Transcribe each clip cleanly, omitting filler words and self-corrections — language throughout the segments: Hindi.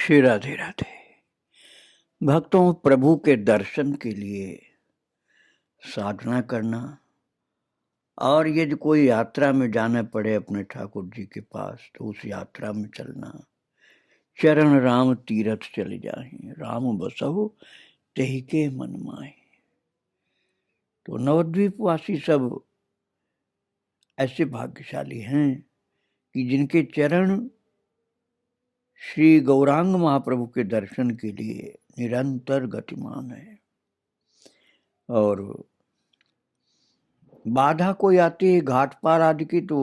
श्री राधे राधे। भक्तों, प्रभु के दर्शन के लिए साधना करना और यदि कोई यात्रा में जाना पड़े अपने ठाकुर जी के पास तो उस यात्रा में चलना। चरण राम तीरथ चले जाहि, राम बसहु तेहि के मन माहि। तो नवद्वीप वासी सब ऐसे भाग्यशाली हैं कि जिनके चरण श्री गौरांग महाप्रभु के दर्शन के लिए निरंतर गतिमान है। और बाधा कोई आती है घाट पार आदि की तो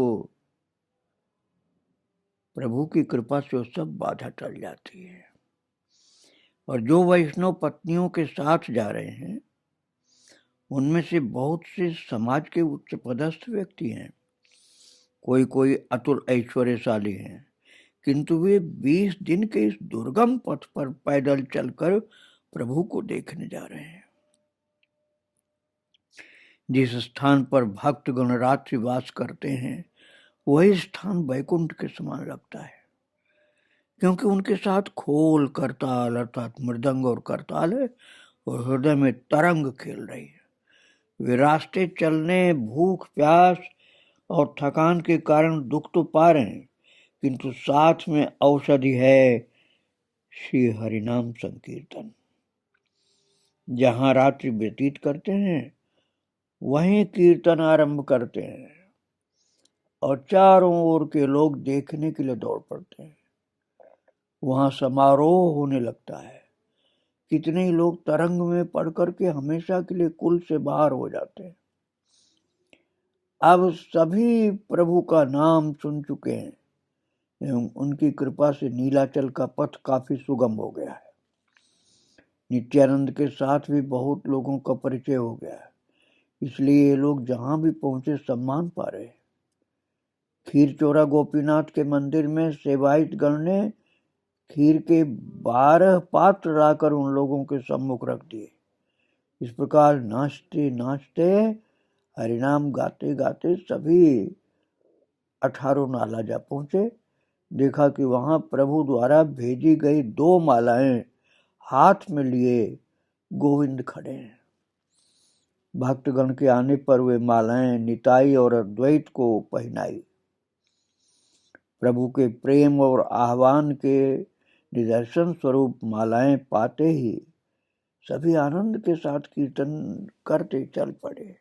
प्रभु की कृपा से वो सब बाधा टल जाती है। और जो वैष्णव पत्नियों के साथ जा रहे हैं उनमें से बहुत से समाज के उच्च पदस्थ व्यक्ति हैं, कोई कोई अतुल ऐश्वर्यशाली हैं, किंतु वे 20 दिन के इस दुर्गम पथ पर पैदल चलकर प्रभु को देखने जा रहे हैं। जिस स्थान पर भक्तगण रात्रि वास करते हैं वही स्थान वैकुंठ के समान लगता है, क्योंकि उनके साथ खोल करताल अर्थात मृदंग और करताल है और हृदय में तरंग खेल रही है। वे रास्ते चलने, भूख प्यास और थकान के कारण दुख तो पा रहे हैं, किंतु साथ में औषधि है श्री हरिनाम संकीर्तन। जहां रात्रि व्यतीत करते हैं वहीं कीर्तन आरंभ करते हैं और चारों ओर के लोग देखने के लिए दौड़ पड़ते हैं। वहां समारोह होने लगता है। कितने ही लोग तरंग में पड़ करके हमेशा के लिए कुल से बाहर हो जाते हैं। अब सभी प्रभु का नाम सुन चुके हैं एवं उनकी कृपा से नीलाचल का पथ काफी सुगम हो गया है। नित्यानंद के साथ भी बहुत लोगों का परिचय हो गया है, इसलिए ये लोग जहां भी पहुंचे सम्मान पा रहे हैं। खीरचोरा गोपीनाथ के मंदिर में सेवायत गण ने खीर के 12 पात्र लाकर उन लोगों के सम्मुख रख दिए। इस प्रकार नाचते नाचते हरिनाम गाते गाते सभी 18 नाला जा पहुंचे। देखा कि वहां प्रभु द्वारा भेजी गई 2 मालाएं हाथ में लिए गोविंद खड़े हैं। भक्तगण के आने पर वे मालाएं निताई और अद्वैत को पहनाई। प्रभु के प्रेम और आह्वान के निदर्शन स्वरूप मालाएं पाते ही सभी आनंद के साथ कीर्तन करते चल पड़े।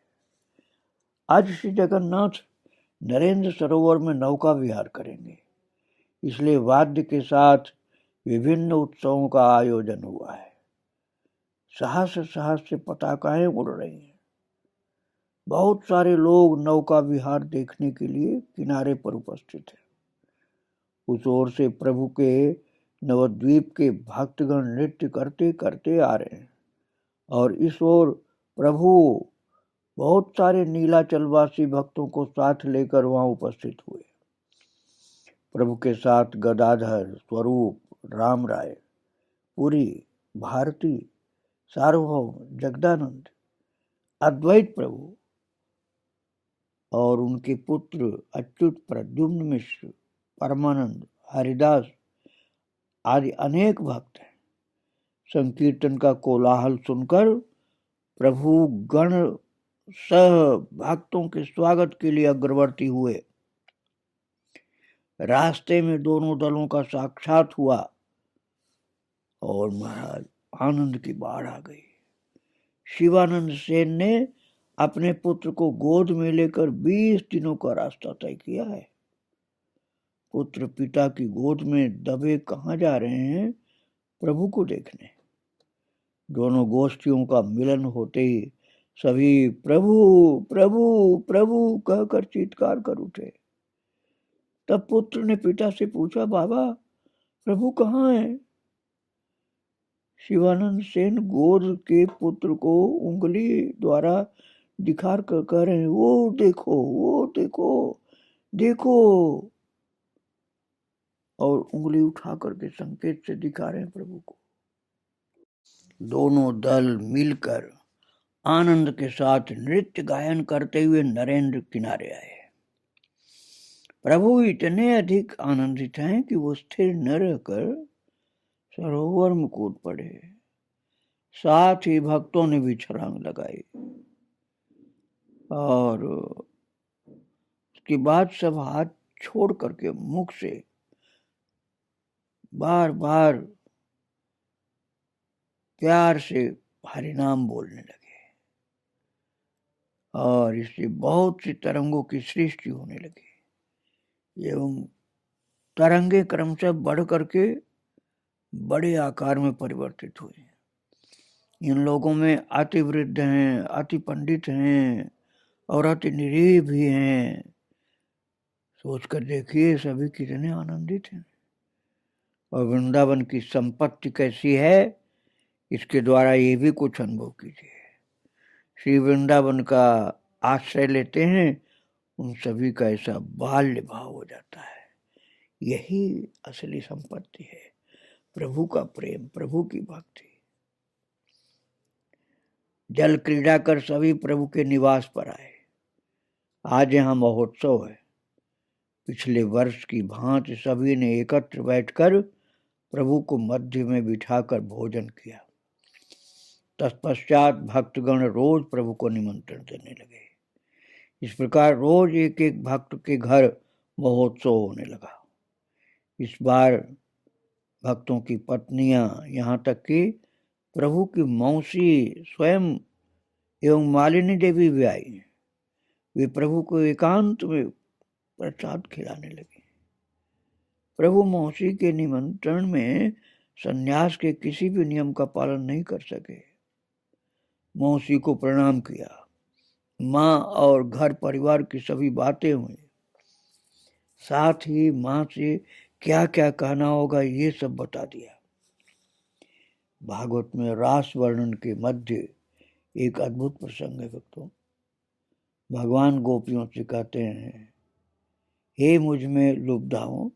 आज श्री जगन्नाथ नरेंद्र सरोवर में नौका विहार करेंगे, इसलिए वाद्य के साथ विभिन्न उत्सवों का आयोजन हुआ है। साहस साहस से पताकाएं उड़ रही हैं। बहुत सारे लोग नौका विहार देखने के लिए किनारे पर उपस्थित हैं। उस ओर से प्रभु के नवद्वीप के भक्तगण नृत्य करते करते आ रहे हैं और इस ओर प्रभु बहुत सारे नीलाचलवासी भक्तों को साथ लेकर वहां उपस्थित हुए। प्रभु के साथ गदाधर, स्वरूप, राम राय, पुरी, भारती, सार्वभौम, जगदानंद, अद्वैत प्रभु और उनके पुत्र अच्युत, प्रद्युम्न मिश्र, परमानंद, हरिदास आदि अनेक भक्त हैं। संकीर्तन का कोलाहल सुनकर प्रभु गण सह भक्तों के स्वागत के लिए अग्रवर्ती हुए। रास्ते में दोनों दलों का साक्षात हुआ और महाराज आनंद की बाढ़ आ गई। शिवानंद सेन ने अपने पुत्र को गोद में लेकर 20 दिनों का रास्ता तय किया है। पुत्र पिता की गोद में दबे कहाँ जा रहे हैं? प्रभु को देखने। दोनों गोष्ठियों का मिलन होते ही सभी प्रभु प्रभु प्रभु कहकर चीत्कार कर उठे। तब पुत्र ने पिता से पूछा, बाबा प्रभु कहाँ है? शिवानंद सेन गोद के पुत्र को उंगली द्वारा दिखा कर कह रहे हैं, वो देखो देखो, और उंगली उठा करके संकेत से दिखा रहे हैं प्रभु को। दोनों दल मिलकर आनंद के साथ नृत्य गायन करते हुए नरेंद्र किनारे आए। प्रभु इतने अधिक आनंदित हैं कि वो स्थिर न रहकर सरोवर में कूद पड़े। साथ ही भक्तों ने भी छलांग लगाई और उसके बाद सब हाथ छोड़ करके मुख से बार बार प्यार से हरि नाम बोलने लगे और इससे बहुत सी तरंगों की सृष्टि होने लगी एवं तरंगे क्रमशः बढ़ करके बड़े आकार में परिवर्तित हुए। इन लोगों में अति वृद्ध हैं, अति पंडित हैं और अति निरीह भी हैं। सोचकर देखिए सभी कितने आनंदित हैं। और वृंदावन की संपत्ति कैसी है, इसके द्वारा ये भी कुछ अनुभव कीजिए। श्री वृंदावन का आश्रय लेते हैं, उन सभी का ऐसा बाल्य भाव हो जाता है। यही असली संपत्ति है, प्रभु का प्रेम, प्रभु की भक्ति। जल क्रीड़ा कर सभी प्रभु के निवास पर आए। आज यहाँ महोत्सव है। पिछले वर्ष की भांति सभी ने एकत्र बैठकर प्रभु को मध्य में बिठाकर भोजन किया। तत्पश्चात भक्तगण रोज प्रभु को निमंत्रण देने लगे। इस प्रकार रोज एक एक भक्त के घर महोत्सव होने लगा। इस बार भक्तों की पत्नियां, यहाँ तक कि प्रभु की मौसी स्वयं एवं मालिनी देवी भी आई। वे प्रभु को एकांत में प्रसाद खिलाने लगी। प्रभु मौसी के निमंत्रण में संन्यास के किसी भी नियम का पालन नहीं कर सके। मौसी को प्रणाम किया, माँ और घर परिवार की सभी बातें हुई, साथ ही माँ से क्या क्या कहना होगा ये सब बता दिया। भागवत में रास वर्णन के मध्य एक अद्भुत प्रसंग है भक्तों। भगवान गोपियों से कहते हैं, हे मुझ में लुब्धाओं,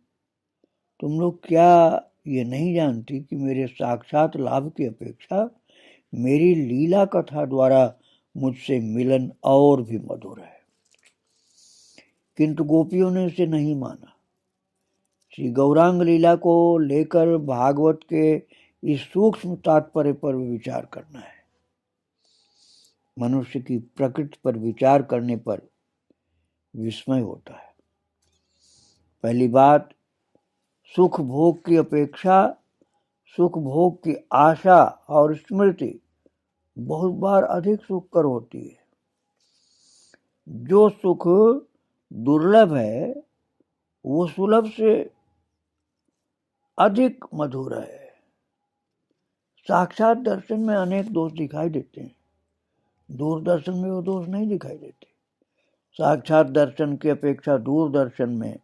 तुम लोग क्या ये नहीं जानती कि मेरे साक्षात लाभ की अपेक्षा मेरी लीला कथा द्वारा मुझसे मिलन और भी मधुर है। किंतु गोपियों ने इसे नहीं माना। श्री गौरांग लीला को लेकर भागवत के इस सूक्ष्म तात्पर्य पर विचार करना है। मनुष्य की प्रकृति पर विचार करने पर विस्मय होता है। पहली बात, सुख भोग की अपेक्षा सुख भोग की आशा और स्मृति बहुत बार अधिक सुखकर होती है। जो सुख दुर्लभ है वो सुलभ से अधिक मधुर है। साक्षात दर्शन में अनेक दोष दिखाई देते हैं, दूरदर्शन में वो दोष नहीं दिखाई देते। साक्षात दर्शन की अपेक्षा दूरदर्शन में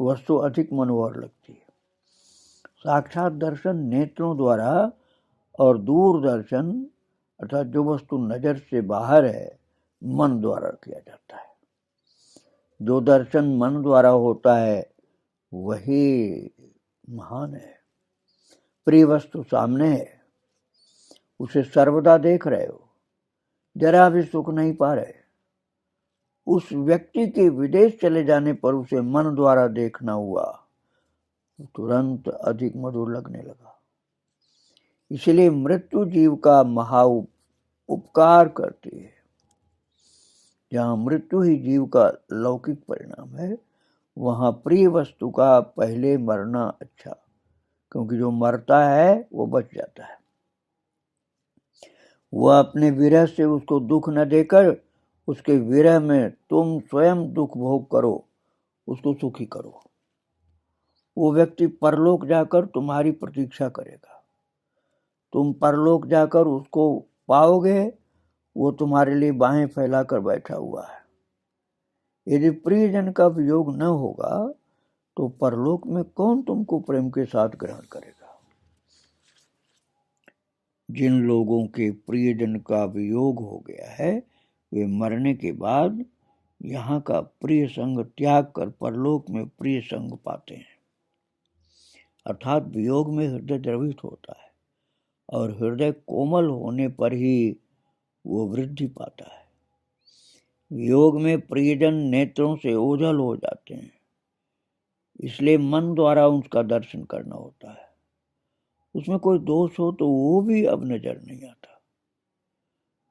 वस्तु अधिक मनोहर लगती है। साक्षात दर्शन नेत्रों द्वारा और दूरदर्शन अर्थात जो वस्तु नजर से बाहर है मन द्वारा किया जाता है। जो दर्शन मन द्वारा होता है वही महान है। प्रिय वस्तु सामने है, उसे सर्वदा देख रहे हो, जरा भी सुख नहीं पा रहे। उस व्यक्ति के विदेश चले जाने पर उसे मन द्वारा देखना हुआ, तुरंत अधिक मधुर लगने लगा। इसलिए मृत्यु जीव का महा उपकार करती है। जहाँ मृत्यु ही जीव का लौकिक परिणाम है, वहाँ प्रिय वस्तु का पहले मरना अच्छा, क्योंकि जो मरता है वो बच जाता है। वह अपने विरह से उसको दुख न देकर उसके विरह में तुम स्वयं दुख भोग करो, उसको सुखी करो। वो व्यक्ति परलोक जाकर तुम्हारी प्रतीक्षा करेगा। तुम परलोक जाकर उसको पाओगे, वो तुम्हारे लिए बाहें फैलाकर बैठा हुआ है। यदि प्रियजन का वियोग न होगा तो परलोक में कौन तुमको प्रेम के साथ ग्रहण करेगा। जिन लोगों के प्रियजन का वियोग हो गया है वे मरने के बाद यहाँ का प्रिय संग त्याग कर परलोक में प्रिय संग पाते हैं। अर्थात वियोग में हृदय द्रवित होता है और हृदय कोमल होने पर ही वो वृद्धि पाता है। वियोग में प्रियजन नेत्रों से ओझल हो जाते हैं, इसलिए मन द्वारा उसका दर्शन करना होता है। उस उसमें कोई दोष हो तो वो भी अब नजर नहीं आता।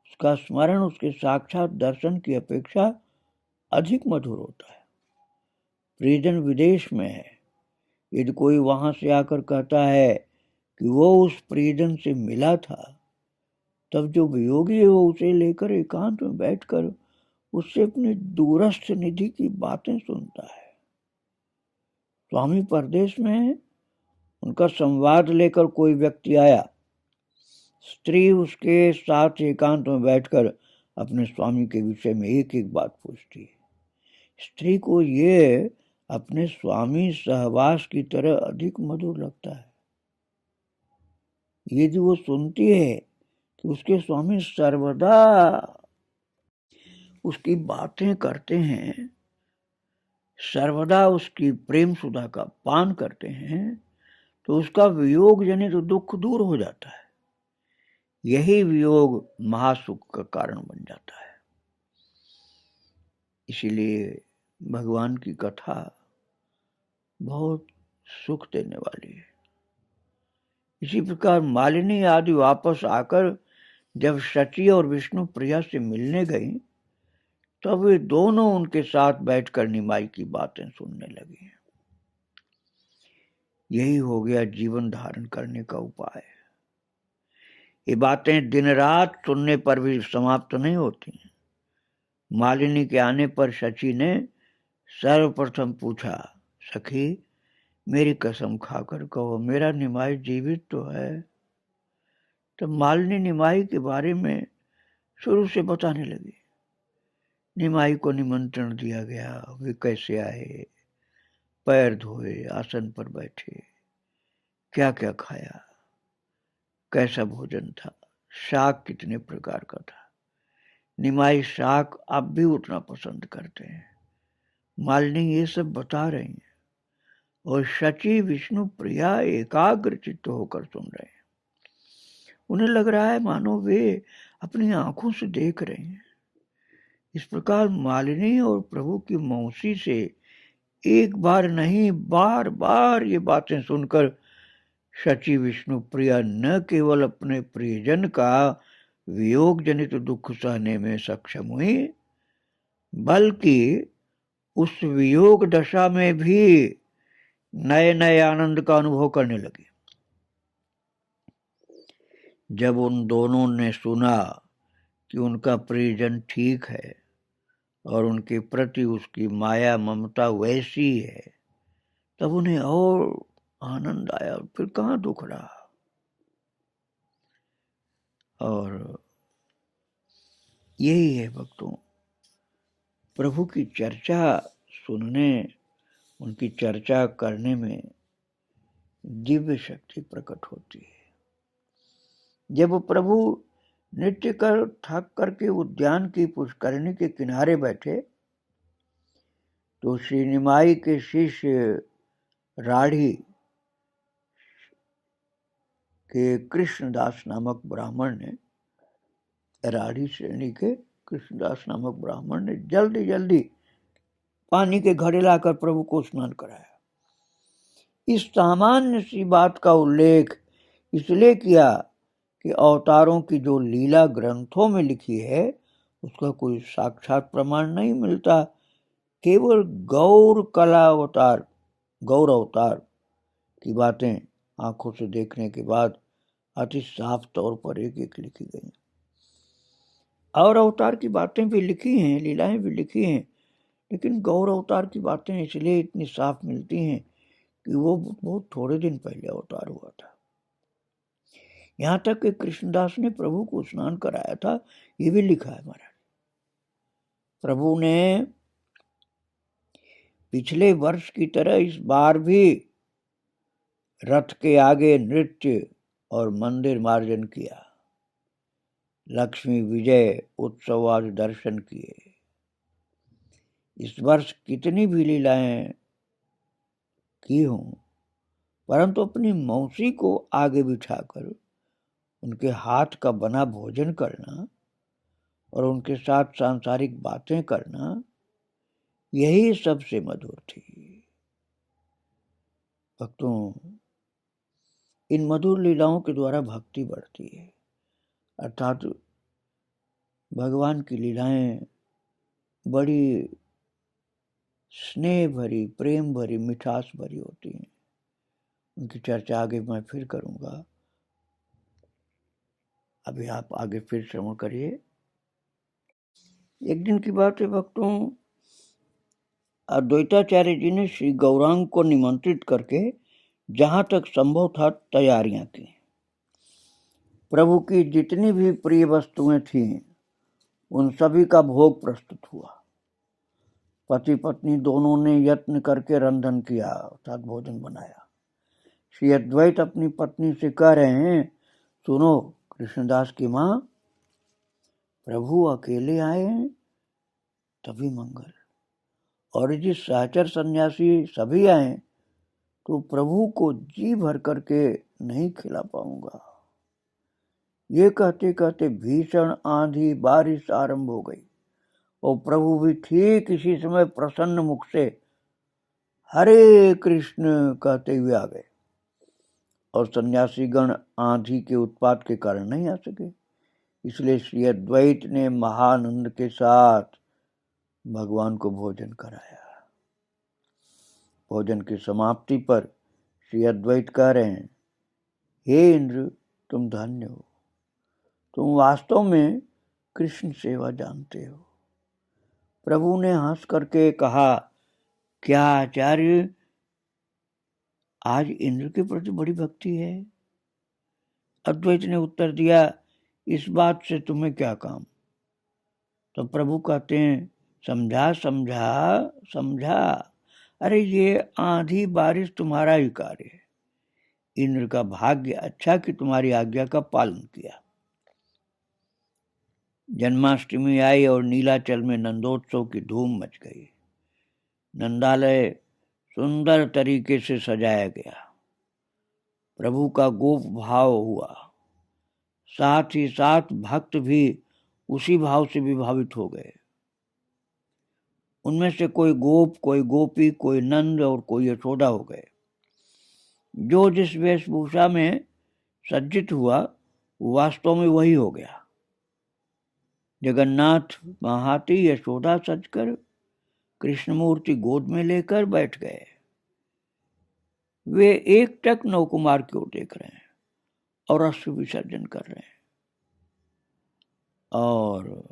उसका स्मरण उसके साक्षात दर्शन की अपेक्षा अधिक मधुर होता है। प्रियजन विदेश में है, यदि कोई वहां से आकर कहता है कि वो उस प्रियजन से मिला था, तब जो वियोगी है वो उसे लेकर एकांत में बैठकर उससे अपनी दूरस्थ निधि की बातें सुनता है। स्वामी परदेश में है, उनका संवाद लेकर कोई व्यक्ति आया, स्त्री उसके साथ एकांत में बैठकर अपने स्वामी के विषय में एक एक बात पूछती है। स्त्री को ये अपने स्वामी सहवास की तरह अधिक मधुर लगता है। ये जो वो सुनती है कि उसके स्वामी सर्वदा उसकी बातें करते हैं, सर्वदा उसकी प्रेम सुधा का पान करते हैं, तो उसका वियोग जनित तो दुख दूर हो जाता है। यही वियोग महासुख का कारण बन जाता है। इसीलिए भगवान की कथा बहुत सुख देने वाली है। इसी प्रकार मालिनी आदि वापस आकर जब शची और विष्णु प्रिया से मिलने गई, तब वे दोनों उनके साथ बैठकर निमाई की बातें सुनने लगी। यही हो गया जीवन धारण करने का उपाय। ये बातें दिन रात सुनने पर भी समाप्त नहीं होती। मालिनी के आने पर शची ने सर्वप्रथम पूछा, सखी मेरी कसम खाकर कहो मेरा निमाई जीवित तो है? तब मालिनी निमाई के बारे में शुरू से बताने लगी। निमाई को निमंत्रण दिया गया, वे कैसे आए, पैर धोए, आसन पर बैठे, क्या क्या खाया, कैसा भोजन था, शाक कितने प्रकार का था। निमाई शाक अब भी उतना पसंद करते हैं। मालिनी ये सब बता रही हैं और शची विष्णु प्रिया एकाग्र चित्त होकर सुन रहे हैं। उन्हें लग रहा है मानो वे अपनी आंखों से देख रहे हैं। इस प्रकार मालिनी और प्रभु की मौसी से एक बार नहीं बार बार ये बातें सुनकर शची विष्णु प्रिया न केवल अपने प्रियजन का वियोग जनित दुख सहने में सक्षम हुई, बल्कि उस वियोग दशा में भी नए नए आनंद का अनुभव करने लगी। जब उन दोनों ने सुना कि उनका प्रियजन ठीक है और उनके प्रति उसकी माया ममता वैसी है, तब उन्हें और आनंद आया, फिर कहाँ दुख रहा। और यही है भक्तों, प्रभु की चर्चा सुनने, उनकी चर्चा करने में दिव्य शक्ति प्रकट होती है। जब प्रभु नृत्य कर थक करके उद्यान की पुष्करिणी के किनारे बैठे, तो श्री निमाई के शिष्य राढ़ी के कृष्णदास नामक ब्राह्मण ने, राढ़ी श्रेणी के कृष्णदास नामक ब्राह्मण ने जल्दी जल्दी पानी के घड़े लाकर प्रभु को स्नान कराया। इस सामान्य सी बात का उल्लेख इसलिए किया कि अवतारों की जो लीला ग्रंथों में लिखी है उसका कोई साक्षात प्रमाण नहीं मिलता। केवल गौर कला अवतार, गौर अवतार की बातें आंखों से देखने के बाद अति साफ तौर पर एक एक लिखी गई। और अवतार की बातें भी लिखी हैं, लीलाएं भी लिखी हैं, लेकिन गौर अवतार की बातें इसलिए इतनी साफ मिलती हैं कि वो बहुत थोड़े दिन पहले अवतार हुआ था। यहाँ तक कि कृष्णदास ने प्रभु को स्नान कराया था, ये भी लिखा है महाराज। प्रभु ने पिछले वर्ष की तरह इस बार भी रथ के आगे नृत्य और मंदिर मार्जन किया, लक्ष्मी विजय उत्सव आज दर्शन किए। इस वर्ष कितनी भी लीलाएं की हों, परंतु अपनी मौसी को आगे बिठाकर उनके हाथ का बना भोजन करना और उनके साथ सांसारिक बातें करना, यही सबसे मधुर थी। भक्तों, इन मधुर लीलाओं के द्वारा भक्ति बढ़ती है, अर्थात भगवान की लीलाएं बड़ी स्नेह भरी, प्रेम भरी, मिठास भरी होती हैं। उनकी चर्चा आगे मैं फिर करूंगा। अभी आप आगे फिर श्रवण करिए। एक दिन की बात है भक्तों, अद्वैताचार्य जी ने श्री गौरांग को निमंत्रित करके जहां तक संभव था तैयारियां की। प्रभु की जितनी भी प्रिय वस्तुएं थीं उन सभी का भोग प्रस्तुत हुआ। पति पत्नी दोनों ने यत्न करके रंधन किया अर्थात भोजन बनाया। श्री अद्वैत अपनी पत्नी से कह रहे हैं, सुनो कृष्णदास की माँ, प्रभु अकेले आए हैं तभी मंगल, और जिस सहचर सन्यासी सभी आए तो प्रभु को जी भर करके नहीं खिला पाऊंगा। ये कहते कहते भीषण आंधी बारिश आरंभ हो गई और प्रभु भी ठीक इसी समय प्रसन्न मुख से हरे कृष्ण कहते हुए आ गए। और सन्यासी गण आंधी के उत्पात के कारण नहीं आ सके, इसलिए श्री अद्वैत ने महानंद के साथ भगवान को भोजन कराया। भोजन की समाप्ति पर श्री अद्वैत कह रहे हैं, हे इंद्र, तुम धन्य हो, तुम वास्तव में कृष्ण सेवा जानते हो। प्रभु ने हंस करके कहा, क्या आचार्य, आज इंद्र के प्रति बड़ी भक्ति है? अद्वैत ने उत्तर दिया, इस बात से तुम्हें क्या काम? तो प्रभु कहते हैं, समझा समझा समझा, अरे ये आंधी बारिश तुम्हारा ही कार्य है। इंद्र का भाग्य अच्छा कि तुम्हारी आज्ञा का पालन किया। जन्माष्टमी आई और नीलाचल में नंदोत्सव की धूम मच गई। नंदालय सुंदर तरीके से सजाया गया। प्रभु का गोप भाव हुआ, साथ ही साथ भक्त भी उसी भाव से विभावित हो गए। उनमें से कोई गोप, कोई गोपी, कोई नंद और कोई यशोदा हो गए। जो जिस वेशभूषा में सज्जित हुआ वास्तव में वही हो गया। जगन्नाथ महाती यशोदा सजकर कृष्णमूर्ति गोद में लेकर बैठ गए। वे एकटक नवकुमार की ओर देख रहे हैं और अश्रु विसर्जन कर रहे हैं। और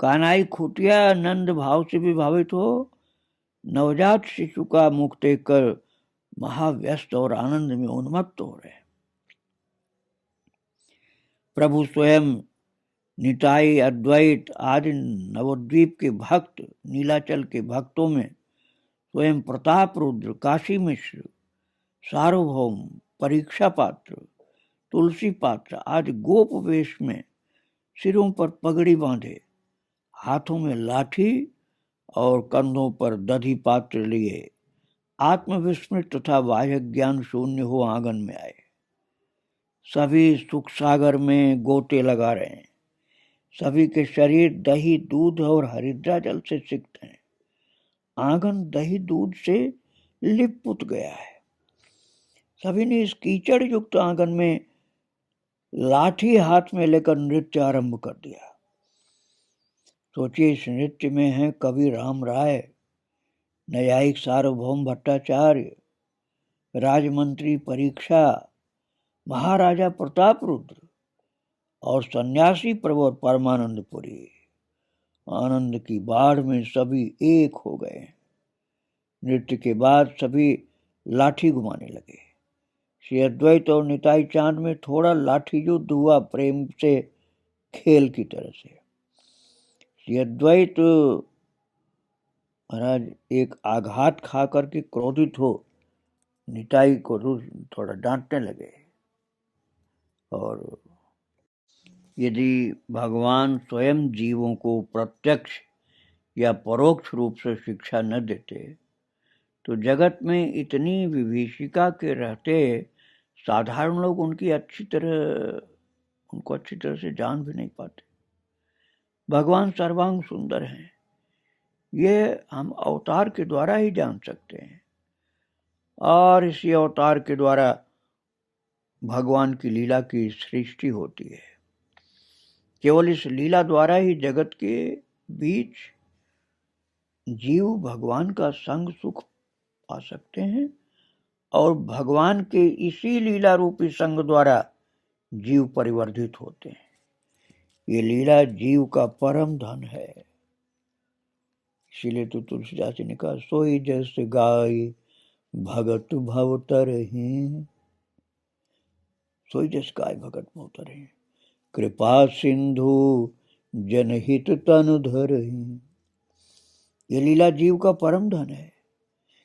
कानाई खुटिया नंद भाव से विभावित हो नवजात शिशु का मुख देखकर महाव्यस्त और आनंद में उन्मत्त हो रहे हैं। प्रभु स्वयं, निताई, अद्वैत आदि नवद्वीप के भक्त, नीलाचल के भक्तों में स्वयं प्रताप रुद्र, काशी मिश्र, सार्वभौम, परीक्षा पात्र, तुलसी पात्र आदि गोप वेश में सिरों पर पगड़ी बांधे, हाथों में लाठी और कंधों पर दधी पात्र लिए आत्मविस्मृत तथा बाह्य ज्ञान शून्य हो आंगन में आए। सभी सुख सागर में गोते लगा रहे हैं। सभी के शरीर दही, दूध और हरिद्रा जल से सिक्त हैं। आंगन दही दूध से लिपपुत गया है। सभी ने इस कीचड़ युक्त आंगन में लाठी हाथ में लेकर नृत्य आरंभ कर दिया। सोचिए, इस नृत्य में है कवि राम राय, न्यायिक सार्वभौम भट्टाचार्य, राजमंत्री परीक्षा, महाराजा प्रताप रुद्र और सन्यासी प्रवर परमानंदपुरी। आनंद की बाढ़ में सभी एक हो गए। नृत्य के बाद सभी लाठी घुमाने लगे। श्री अद्वैत और निताई चांद में थोड़ा लाठी युद्ध हुआ, प्रेम से खेल की तरह से। श्री अद्वैत महाराज एक आघात खा करके क्रोधित हो निताई को थोड़ा डांटने लगे। और यदि भगवान स्वयं जीवों को प्रत्यक्ष या परोक्ष रूप से शिक्षा न देते तो जगत में इतनी विभीषिका के रहते साधारण लोग उनको अच्छी तरह से जान भी नहीं पाते। भगवान सर्वांग सुंदर हैं, ये हम अवतार के द्वारा ही जान सकते हैं। और इसी अवतार के द्वारा भगवान की लीला की सृष्टि होती है। केवल इस लीला द्वारा ही जगत के बीच जीव भगवान का संग सुख पा सकते हैं और भगवान के इसी लीला रूपी संग द्वारा जीव परिवर्धित होते हैं। ये लीला जीव का परम धन है। इसीलिए तो तुलसीदास जी ने कहा, सोई जस गाय भगत भव तरहि, सोई जस गाय भगत भव तरहि, कृपा सिंधु जनहित तनु धरहि। ये लीला जीव का परम धन है,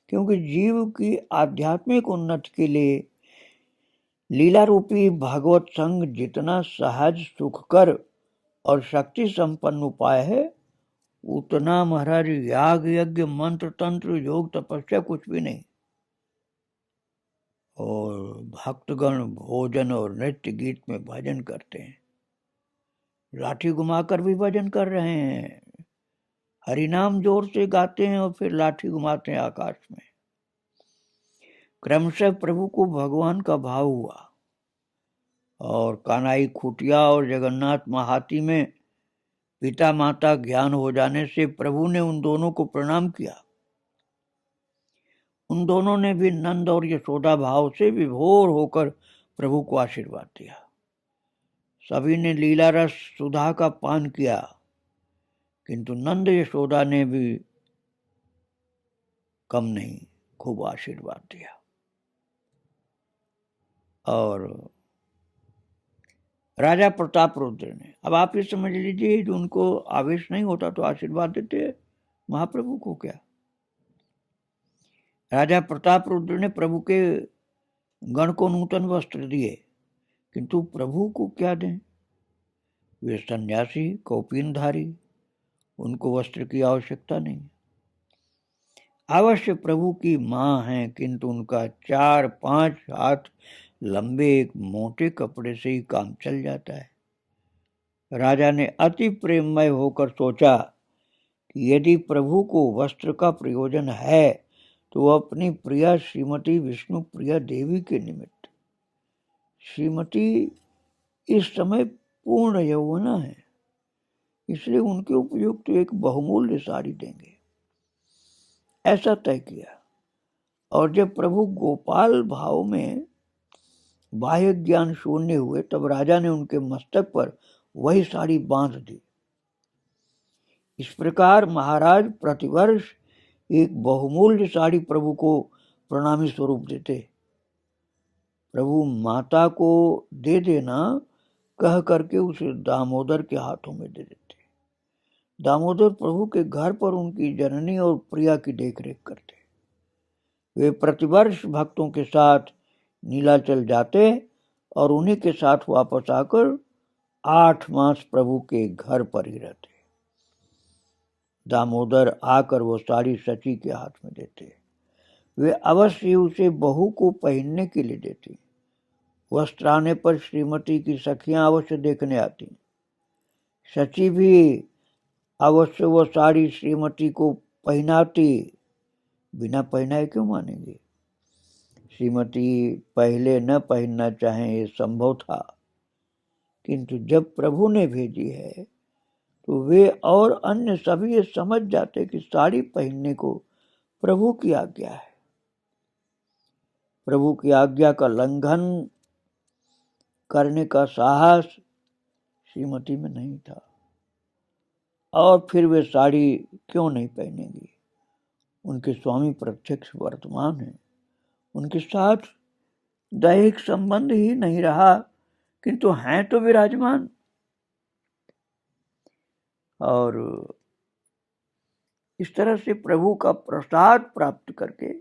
क्योंकि जीव की आध्यात्मिक उन्नति के लिए लीला रूपी भागवत संग जितना सहज सुखकर और शक्ति संपन्न उपाय है, उतना महाराज याग यज्ञ मंत्र तंत्र योग तपस्या कुछ भी नहीं। और भक्तगण भोजन और नृत्य गीत में भजन करते हैं, लाठी घुमाकर भी भजन कर रहे हैं, हरिनाम जोर से गाते हैं और फिर लाठी घुमाते हैं आकाश में। क्रमशः प्रभु को भगवान का भाव हुआ और कानाई खुटिया और जगन्नाथ महाती में पिता माता ज्ञान हो जाने से प्रभु ने उन दोनों को प्रणाम किया। उन दोनों ने भी नंद और यशोदा भाव से विभोर होकर प्रभु को आशीर्वाद दिया। सभी ने लीला रस सुधा का पान किया, किंतु नंद यशोदा ने भी कम नहीं, खूब आशीर्वाद दिया। और राजा प्रताप रुद्र ने, अब आप ये समझ लीजिए, जो उनको आवेश नहीं होता तो आशीर्वाद देते महाप्रभु को क्या। राजा प्रताप रुद्र ने प्रभु के गण को नूतन वस्त्र दिए, किंतु प्रभु को क्या दें? वे सन्यासी कौपीनधारी, उनको वस्त्र की आवश्यकता नहीं। अवश्य प्रभु की मां हैं, किंतु उनका 4-5 हाथ लंबे एक मोटे कपड़े से ही काम चल जाता है। राजा ने अति प्रेममय होकर सोचा कि यदि प्रभु को वस्त्र का प्रयोजन है तो वह अपनी प्रिया श्रीमती विष्णु प्रिया देवी के निमित्त, श्रीमती इस समय पूर्ण यौवना है, इसलिए उनके उपयुक्त एक बहुमूल्य साड़ी देंगे, ऐसा तय किया। और जब प्रभु गोपाल भाव में बाह्य ज्ञान शून्य हुए, तब राजा ने उनके मस्तक पर वही साड़ी बांध दी। इस प्रकार महाराज प्रतिवर्ष एक बहुमूल्य साड़ी प्रभु को प्रणामी स्वरूप देते। प्रभु माता को दे देना कह करके उसे दामोदर के हाथों में दे देते। दामोदर प्रभु के घर पर उनकी जननी और प्रिया की देखरेख करते। वे प्रतिवर्ष भक्तों के साथ नीलाचल जाते और उन्हीं के साथ वापस आकर 8 मास प्रभु के घर पर ही रहते। दामोदर आकर वो साड़ी सची के हाथ में देते। वे अवश्य उसे बहू को पहनने के लिए देती। वस्त्र आने पर श्रीमती की सखियां अवश्य देखने आती। सची भी अवश्य वो साड़ी श्रीमती को पहनाती, बिना पहनाए क्यों मानेंगे। श्रीमती पहले न पहनना चाहें ये संभव था, किंतु जब प्रभु ने भेजी है तो वे और अन्य सभी ये समझ जाते कि साड़ी पहनने को प्रभु की आज्ञा है। प्रभु की आज्ञा का लंघन करने का साहस श्रीमती में नहीं था, और फिर वे साड़ी क्यों नहीं पहनेंगी। उनके स्वामी प्रत्यक्ष वर्तमान है, उनके साथ दैहिक संबंध ही नहीं रहा, किंतु हैं तो विराजमान। और इस तरह से प्रभु का प्रसाद प्राप्त करके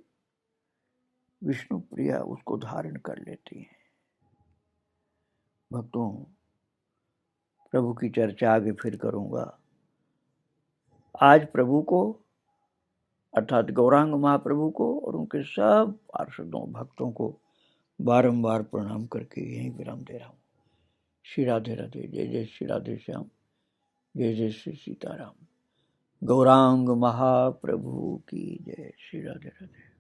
विष्णु प्रिया उसको धारण कर लेती है। भक्तों, प्रभु की चर्चा आगे फिर करूंगा। आज प्रभु को अर्थात गौरांग महाप्रभु को और उनके सब पार्षदों भक्तों को बारंबार प्रणाम करके यहीं विराम दे रहा हूँ। श्री राधे राधे। जय जय श्री राधे श्याम। जय जय श्री सीताराम। गौरांग महाप्रभु की जय। श्री राधे राधे।